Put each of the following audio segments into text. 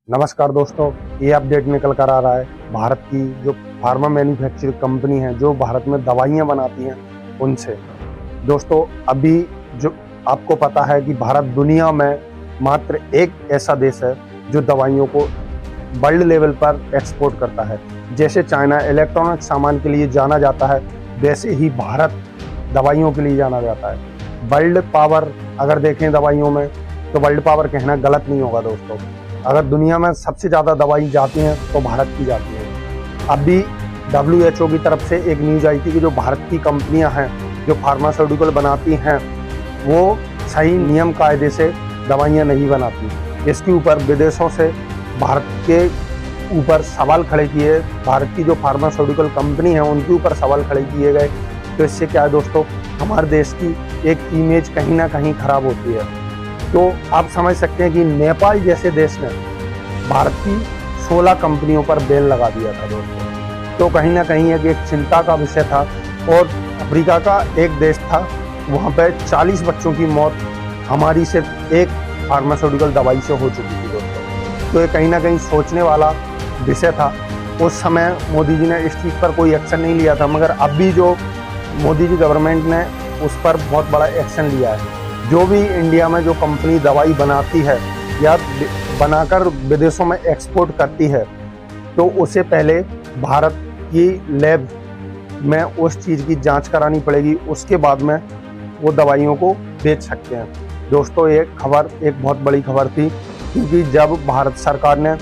नमस्कार दोस्तों, ये अपडेट निकल कर आ रहा है भारत की जो फार्मा मैन्युफैक्चरिंग कंपनी है जो भारत में दवाइयाँ बनाती हैं उनसे। दोस्तों, अभी जो आपको पता है कि भारत दुनिया में मात्र एक ऐसा देश है जो दवाइयों को वर्ल्ड लेवल पर एक्सपोर्ट करता है। जैसे चाइना इलेक्ट्रॉनिक सामान के लिए जाना जाता है, वैसे ही भारत दवाइयों के लिए जाना जाता है। वर्ल्ड पावर अगर देखें दवाइयों में तो वर्ल्ड पावर कहना गलत नहीं होगा दोस्तों। अगर दुनिया में सबसे ज़्यादा दवाई जाती हैं तो भारत की जाती है। अभी WHO की तरफ से एक न्यूज़ आई थी कि जो भारत की कंपनियां हैं जो फार्मास्यूटिकल बनाती हैं वो सही नियम कायदे से दवाइयां नहीं बनाती। इसके ऊपर विदेशों से भारत के ऊपर सवाल खड़े किए, भारत की जो फार्मास्यूटिकल कंपनी है उनके ऊपर सवाल खड़े किए गए। तो इससे क्या है दोस्तों, हमारे देश की एक इमेज कहीं ना कहीं खराब होती है। तो आप समझ सकते हैं कि नेपाल जैसे देश ने भारत की 16 कंपनियों पर बैन लगा दिया था दोस्तों। तो कहीं ना कहीं एक चिंता का विषय था। और अफ्रीका का एक देश था, वहाँ पे 40 बच्चों की मौत हमारी सिर्फ एक फार्मास्यूटिकल दवाई से हो चुकी थी दोस्तों। तो ये कहीं ना कहीं सोचने वाला विषय था। उस समय मोदी जी ने इस चीज़ पर कोई एक्शन नहीं लिया था, मगर अभी जो मोदी जी गवर्नमेंट ने उस पर बहुत बड़ा एक्शन लिया है। जो भी इंडिया में जो कंपनी दवाई बनाती है या बनाकर विदेशों में एक्सपोर्ट करती है तो उसे पहले भारत की लैब में उस चीज़ की जांच करानी पड़ेगी, उसके बाद में वो दवाइयों को बेच सकते हैं। दोस्तों, ये खबर एक बहुत बड़ी खबर थी, क्योंकि जब भारत सरकार ने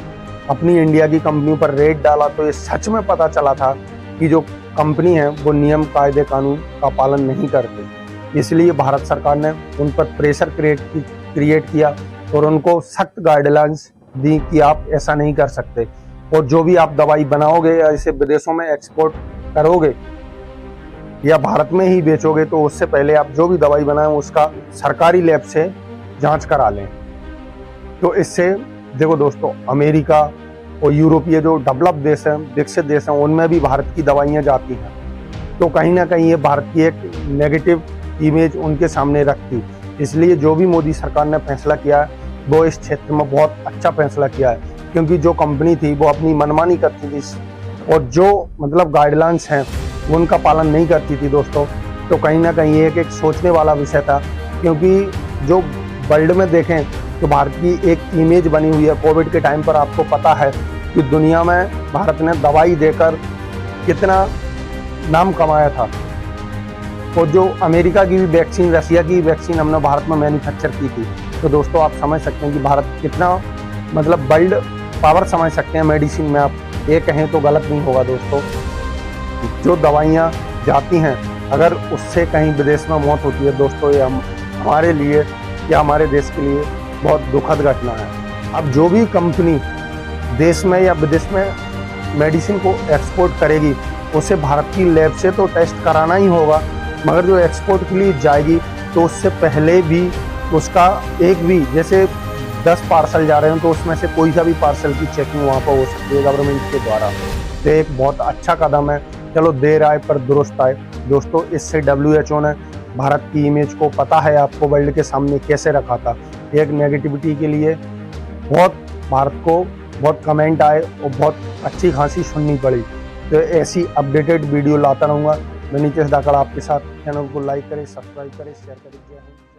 अपनी इंडिया की कंपनियों पर रेड डाला तो ये सच में पता चला था कि जो कंपनी है वो नियम कायदे कानून का पालन नहीं करते। इसलिए भारत सरकार ने उन पर प्रेशर क्रिएट किया और उनको सख्त गाइडलाइंस दी कि आप ऐसा नहीं कर सकते। और जो भी आप दवाई बनाओगे या इसे विदेशों में एक्सपोर्ट करोगे या भारत में ही बेचोगे तो उससे पहले आप जो भी दवाई बनाएं उसका सरकारी लैब से जांच करा लें। तो इससे देखो दोस्तों, अमेरिका और यूरोपीय जो डेवलप देश हैं, विकसित देश हैं, उनमें भी भारत की दवाइयाँ जाती हैं। तो कहीं ना कहीं ये भारत की एक नेगेटिव इमेज उनके सामने रखती। इसलिए जो भी मोदी सरकार ने फैसला किया है वो इस क्षेत्र में बहुत अच्छा फैसला किया है, क्योंकि जो कंपनी थी वो अपनी मनमानी करती थी और जो मतलब गाइडलाइंस हैं उनका पालन नहीं करती थी दोस्तों। तो कहीं ना कहीं एक सोचने वाला विषय था, क्योंकि जो वर्ल्ड में देखें तो भारत की एक इमेज बनी हुई है। कोविड के टाइम पर आपको पता है कि दुनिया में भारत ने दवाई देकर कितना नाम कमाया था। और जो अमेरिका की भी वैक्सीन, रसिया की वैक्सीन हमने भारत में मैन्युफैक्चर की थी। तो दोस्तों, आप समझ सकते हैं कि भारत कितना मतलब वर्ल्ड पावर समझ सकते हैं मेडिसिन में। आप ये कहें तो गलत नहीं होगा दोस्तों। जो दवाइयाँ जाती हैं अगर उससे कहीं विदेश में मौत होती है दोस्तों, ये हमारे लिए या हमारे देश के लिए बहुत दुखद घटना है। अब जो भी कंपनी देश में या विदेश में मेडिसिन को एक्सपोर्ट करेगी उसे भारत की लैब से तो टेस्ट कराना ही होगा, मगर जो एक्सपोर्ट के लिए जाएगी तो उससे पहले भी उसका एक भी, जैसे 10 पार्सल जा रहे हैं तो उसमें से कोई सा भी पार्सल की चेकिंग वहाँ पर हो सकती है गवर्नमेंट के द्वारा। तो एक बहुत अच्छा कदम है। चलो, देर आए पर दुरुस्त आए दोस्तों। इससे WHO ने भारत की इमेज को, पता है आपको, वर्ल्ड के सामने कैसे रखा था। एक नेगेटिविटी के लिए भारत को बहुत कमेंट आए और बहुत अच्छी खासी सुननी पड़ी। तो ऐसी अपडेटेड वीडियो लाता रहूँगा मैं नीतीश धाकड़ आपके साथ। चैनल को लाइक करें, सब्सक्राइब करें, शेयर करें। जय हिंद।